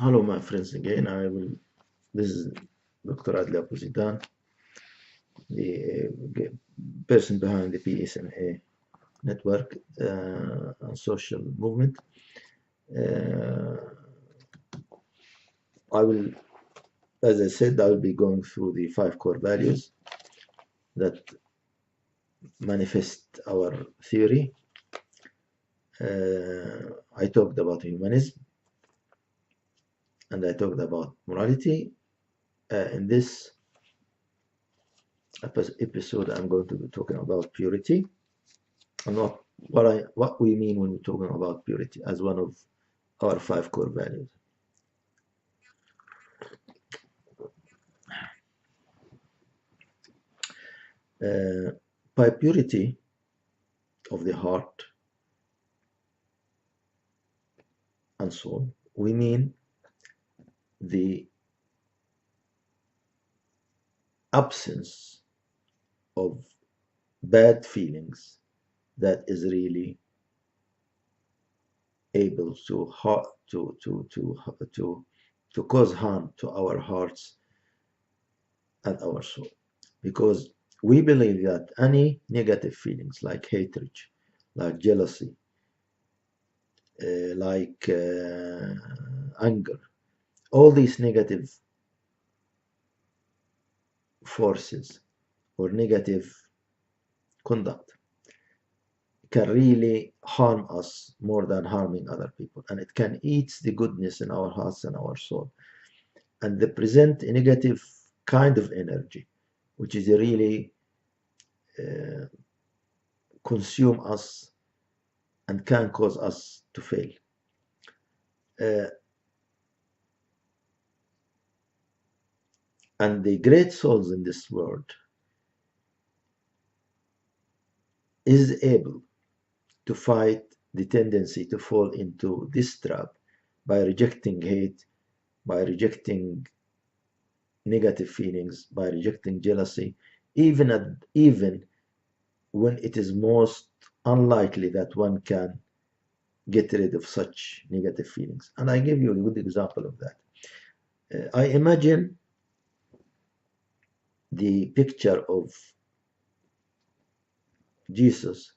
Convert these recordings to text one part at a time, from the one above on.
Hello, my friends, again. This is Dr. Adli Abouzeedan, the person behind the PSAM network and social movement. Uh, I will, as I said, I will be going through the 5 core values that manifest our theory. I talked about humanism and I talked about morality. In this episode, I'm going to be talking about purity and what we mean when we're talking about purity as one of our 5 core values. By purity of the heart and soul, we mean the absence of bad feelings that is really able to cause harm to our hearts and our soul, because we believe that any negative feelings like hatred, like jealousy, like anger, all these negative forces or negative conduct can really harm us more than harming other people, and it can eat the goodness in our hearts and our soul, and they present a negative kind of energy which is really consume us and can cause us to fail. And the great souls in this world is able to fight the tendency to fall into this trap by rejecting hate, by rejecting negative feelings, by rejecting jealousy, even when it is most unlikely that one can get rid of such negative feelings. And I give you a good example of that. I imagine the picture of Jesus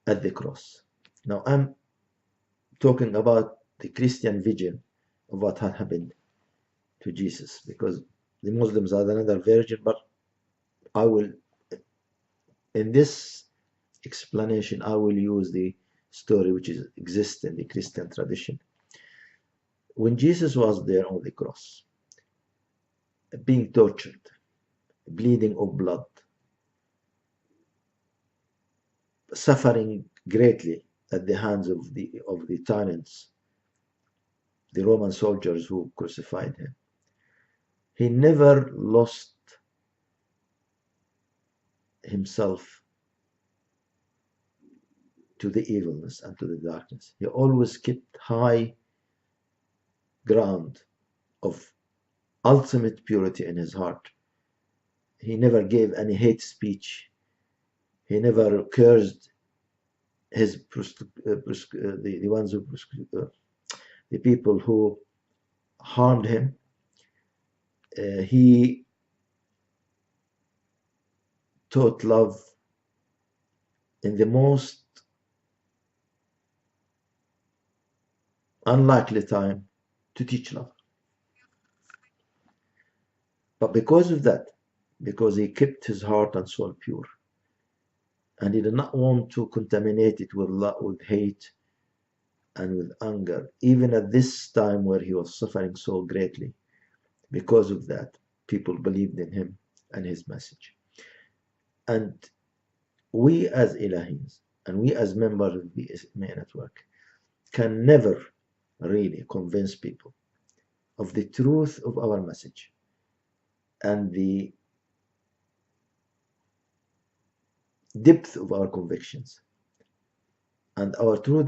at the cross. Now I'm talking about the Christian vision of what had happened to Jesus, because the Muslims are another version, but I will, in this explanation, I will use the story which exists in the Christian tradition. When Jesus was there on the cross, being tortured, bleeding of blood, suffering greatly at the hands of the tyrants, the Roman soldiers who crucified him, he never lost himself to the evilness and to the darkness. He always kept high ground of ultimate purity in his heart. He never gave any hate speech. He never cursed his the ones who the people who harmed him. He taught love in the most unlikely time to teach love. But because of that, because he kept his heart and soul pure, and he did not want to contaminate it with hate and with anger, even at this time where he was suffering so greatly. Because of that, people believed in him and his message. And we as Ilahis, and we as members of the PSAM network, can never really convince people of the truth of our message and the depth of our convictions and our true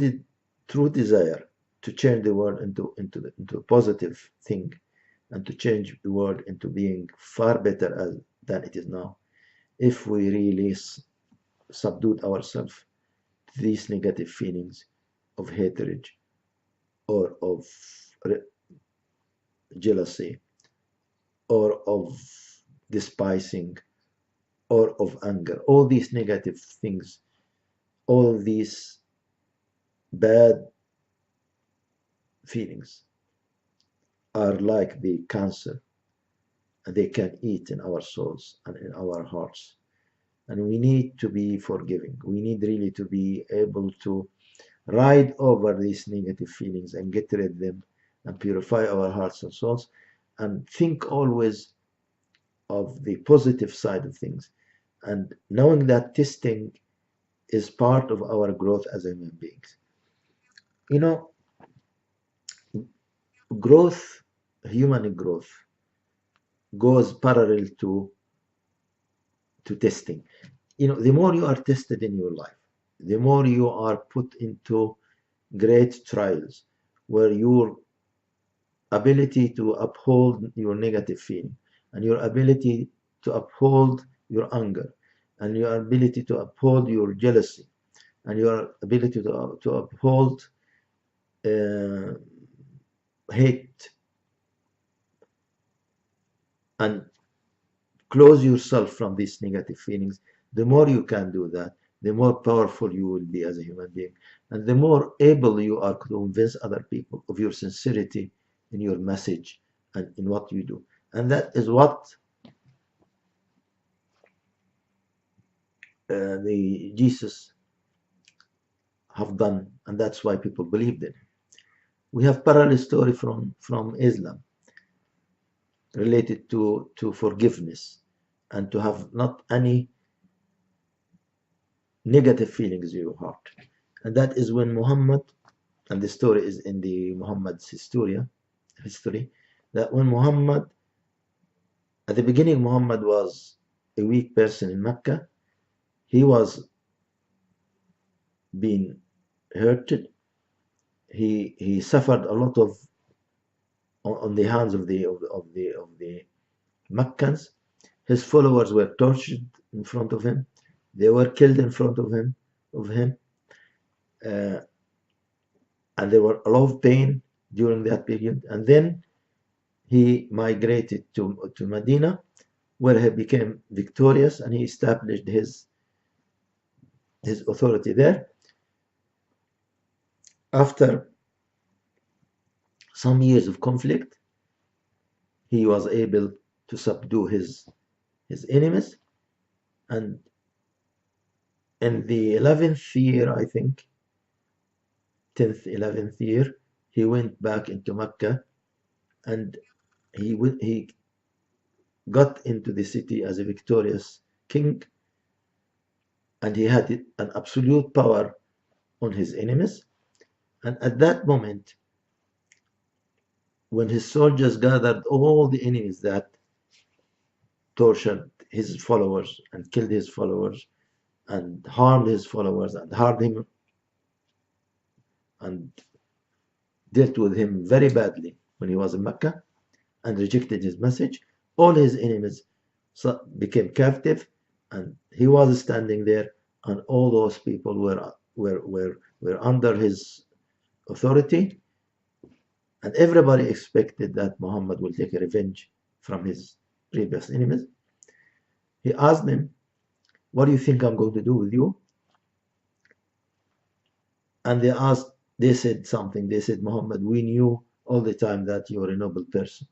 desire to change the world into a positive thing, and to change the world into being far better than it is now, if we really subdued ourselves to these negative feelings of hatred or of jealousy or of despising or of anger. All these negative things, all these bad feelings are like the cancer, and they can eat in our souls and in our hearts. And we need to be forgiving. We need really to be able to ride over these negative feelings and get rid of them and purify our hearts and souls, and think always of the positive side of things, and knowing that testing is part of our growth as human beings. You know, growth, human growth, goes parallel to testing. You know, the more you are tested in your life, the more you are put into great trials where your ability to uphold your negative feeling and your ability to uphold your anger and your ability to uphold your jealousy and your ability to uphold uh, hate and close yourself from these negative feelings, the more you can do that, the more powerful you will be as a human being, and the more able you are to convince other people of your sincerity in your message and in what you do. And that is what the Jesus have done, and that's why people believed in him. We have parallel story from Islam related to forgiveness and to have not any negative feelings in your heart. And that is when Muhammad, and the story is in the Muhammad's history, that when Muhammad, at the beginning, Muhammad was a weak person in Mecca. He was being hurted. He suffered a lot of on the hands of the Meccans. His followers were tortured in front of him. They were killed in front of him. Uh, and there were a lot of pain during that period. And then he migrated to Medina, where he became victorious, and he established his authority there. After some years of conflict, he was able to subdue his enemies, and in the 11th year, I think, 10th, 11th year, he went back into Mecca, and he got into the city as a victorious king, and he had an absolute power on his enemies. And at that moment, when his soldiers gathered all the enemies that tortured his followers and killed his followers and harmed his followers and harmed him and dealt with him very badly when he was in Mecca and rejected his message, all his enemies became captive, and he was standing there, and all those people were under his authority, and everybody expected that Muhammad will take revenge from his previous enemies. He asked them, "What do you think I'm going to do with you?" And they said something. They said, "Muhammad, we knew all the time that you are a noble person,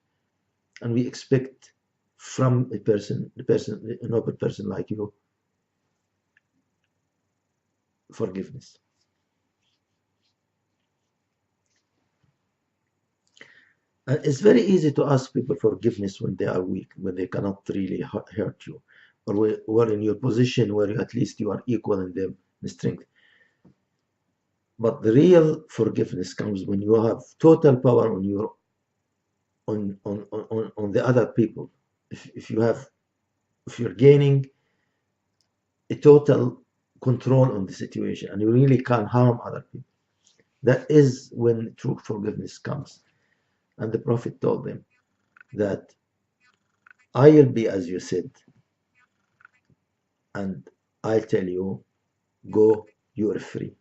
and we expect from a noble person like you, forgiveness." And it's very easy to ask people forgiveness when they are weak, when they cannot really hurt you, or in your position where at least you are equal in them in strength. But the real forgiveness comes when you have total power on your on the other people. If you're gaining a total control on the situation and you really can't harm other people, that is when true forgiveness comes. And the Prophet told them that I'll be as you said, and I'll tell you, go, you are free.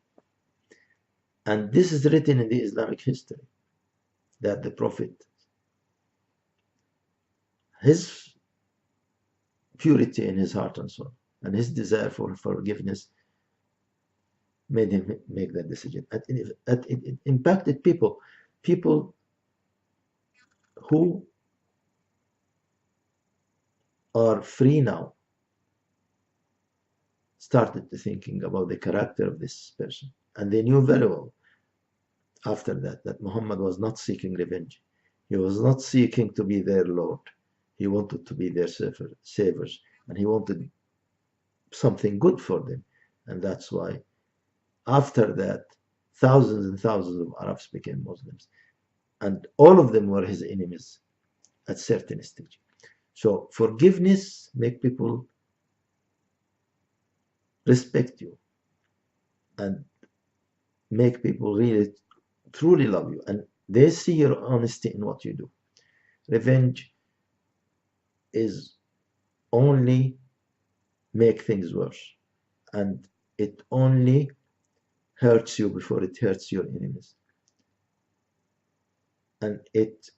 And this is written in the Islamic history. that the Prophet, his purity in his heart and soul, and his desire for forgiveness made him make that decision. And it impacted people. People who are free now started to thinking about the character of this person. And they knew very well after that Muhammad was not seeking revenge. He was not seeking to be their Lord. He wanted to be their saviors, and he wanted something good for them. And that's why after that, thousands and thousands of Arabs became Muslims. And all of them were his enemies at certain stage. So forgiveness make people respect you and make people really truly love you, and they see your honesty in what you do. Revenge is only make things worse, and it only hurts you before it hurts your enemies, and it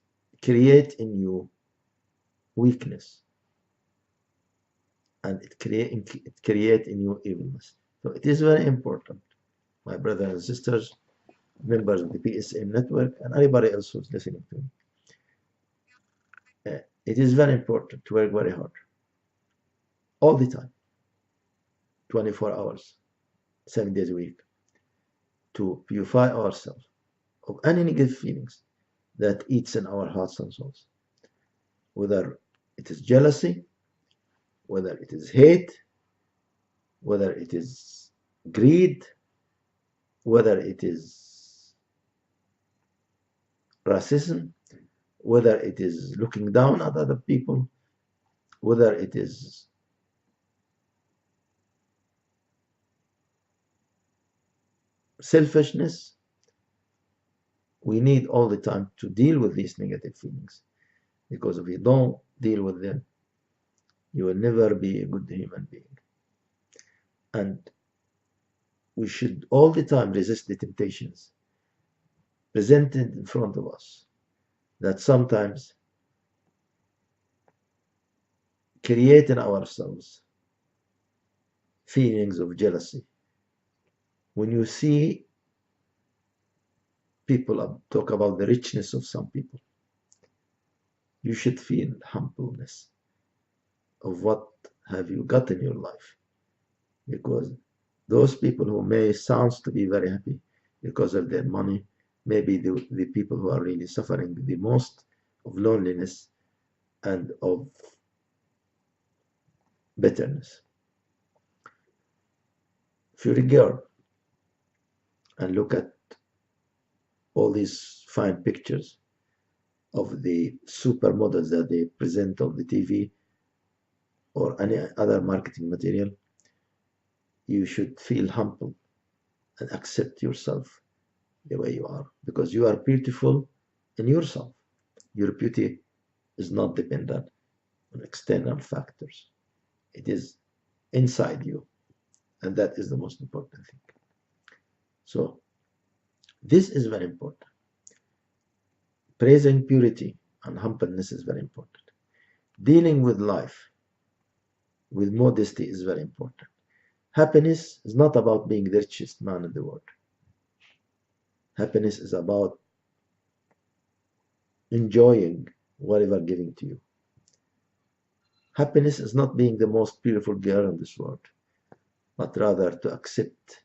create in you weakness, and it create in you evilness. So it is very important, my brothers and sisters, members of the PSAM network, and anybody else who's listening to me. It is very important to work very hard all the time, 24 hours, 7 days a week, to purify ourselves of any negative feelings that eats in our hearts and souls, whether it is jealousy, whether it is hate, whether it is greed, whether it is racism, whether it is looking down at other people, whether it is selfishness. We need all the time to deal with these negative feelings, because if you don't deal with them, you will never be a good human being. And we should all the time resist the temptations presented in front of us that sometimes create in ourselves feelings of jealousy. When you see people talk about the richness of some people, you should feel humbleness of what have you got in your life, because those people who may sound to be very happy because of their money may be the people who are really suffering the most of loneliness and of bitterness. If you regard and look at all these fine pictures of the supermodels that they present on the TV or any other marketing material, you should feel humble and accept yourself the way you are, because you are beautiful in yourself. Your beauty is not dependent on external factors. It is inside you, and that is the most important thing. So this is very important. Praising purity and humbleness is very important. Dealing with life with modesty is very important. Happiness is not about being the richest man in the world. Happiness is about enjoying whatever given to you. Happiness is not being the most beautiful girl in this world, but rather to accept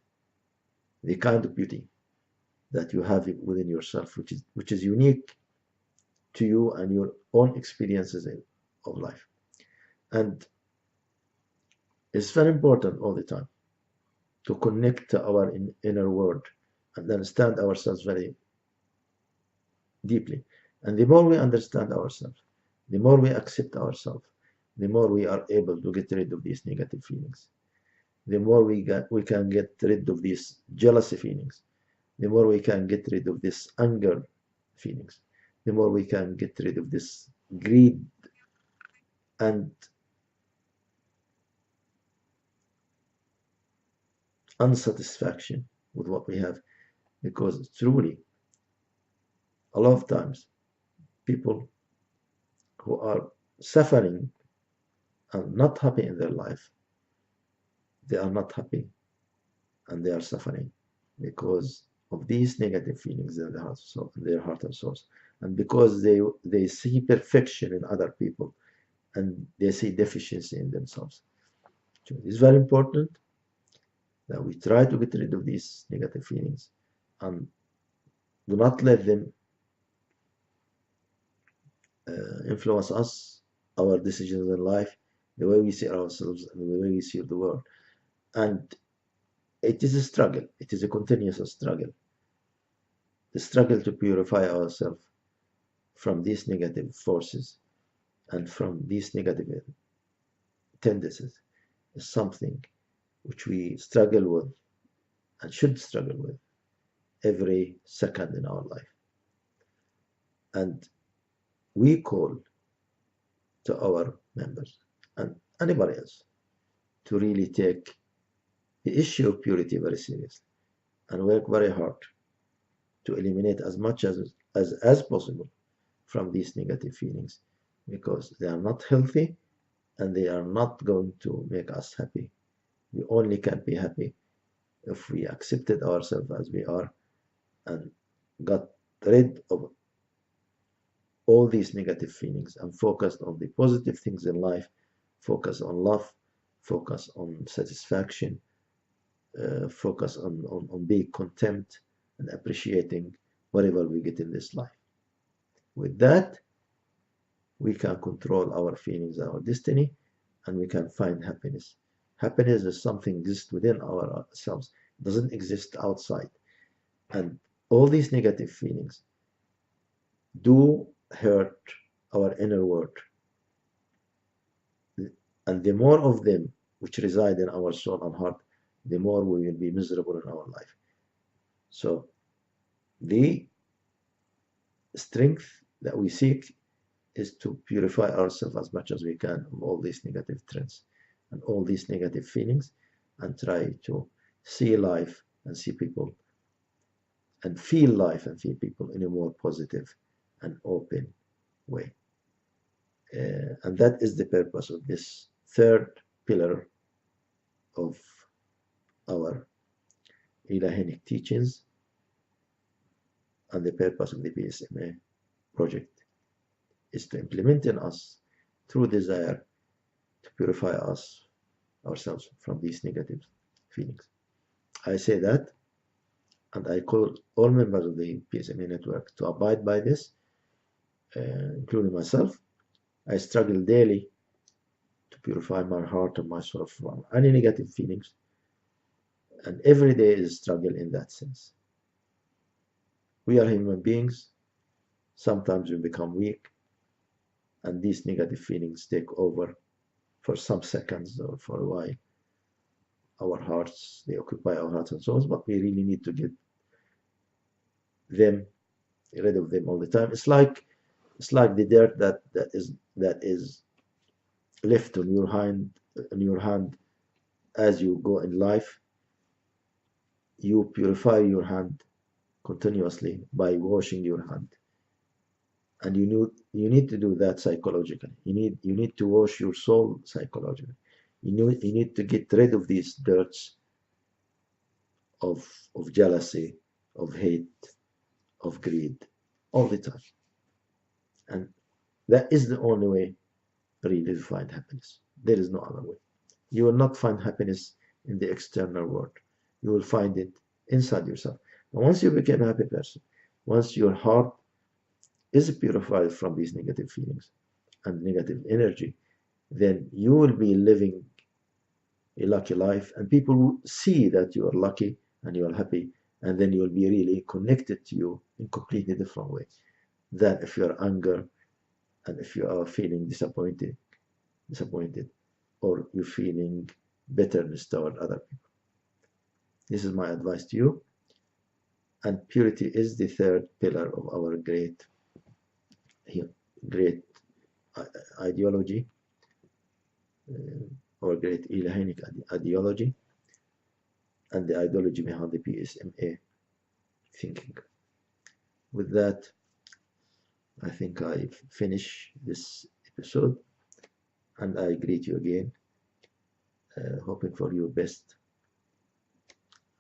the kind of beauty that you have within yourself, which is unique to you and your own experiences of life. And it's very important all the time to connect to our inner world and understand ourselves very deeply. And the more we understand ourselves, the more we accept ourselves, the more we are able to get rid of these negative feelings. The more we can get rid of these jealousy feelings, the more we can get rid of this anger feelings, the more we can get rid of this greed and unsatisfaction with what we have, because truly A lot of times, people who are suffering and not happy in their life, they are not happy and they are suffering because of these negative feelings in their heart and soul, and because they see perfection in other people and they see deficiency in themselves. So it's very important that we try to get rid of these negative feelings and do not let them influence us, our decisions in life, the way we see ourselves and the way we see the world. And it is a struggle. It is a continuous struggle. The struggle to purify ourselves from these negative forces and from these negative tendencies is something which we struggle with and should struggle with every second in our life. And we call to our members and anybody else to really take the issue of purity very seriously and work very hard to eliminate as much as possible from these negative feelings, because they are not healthy and they are not going to make us happy. We only can be happy if we accepted ourselves as we are and got rid of all these negative feelings and focused on the positive things in life, focus on love, focus on satisfaction, focus on being content and appreciating whatever we get in this life. With that, we can control our feelings, our destiny, and we can find happiness. Happiness is something exists within ourselves, it doesn't exist outside. And all these negative feelings do hurt our inner world. And the more of them which reside in our soul and heart, the more we will be miserable in our life. So the strength that we seek is to purify ourselves as much as we can of all these negative trends and all these negative feelings, and try to see life and see people and feel life and feel people in a more positive and open way. And that is the purpose of this third pillar of our Ilahinic teachings and the purpose of the PSMA project is to implement in us true desire to purify ourselves from these negative feelings. I say that, and I call all members of the PSMA network to abide by this, including myself. I struggle daily to purify my heart and my soul from any negative feelings, and every day is a struggle in that sense. We are human beings. Sometimes we become weak, and these negative feelings take over for some seconds or for a while. Our hearts, they occupy our hearts and souls, but we really need to get rid of them all the time. It's like the dirt that is left on your hand as you go in life. You purify your hand continuously by washing your hand, and you need to do that psychologically. You need to wash your soul psychologically. You need to get rid of these dirts of jealousy, of hate, of greed all the time. And that is the only way really to find happiness. There is no other way. You will not find happiness in the external world. You will find it inside yourself. And once you become a happy person, once your heart is purified from these negative feelings and negative energy, then you will be living a lucky life, and people will see that you are lucky and you are happy, and then you will be really connected to you in completely different way than if you are anger and if you are feeling disappointed, or you're feeling bitterness toward other people. This is my advice to you. And purity is the third pillar of our great ideology, our great Ilahinic ideology, and the ideology behind the PSMA thinking. With that, I think I've finished this episode, and I greet you again, hoping for your best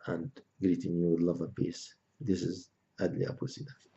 and greeting you with love and peace. This is Adli Abouzeedan.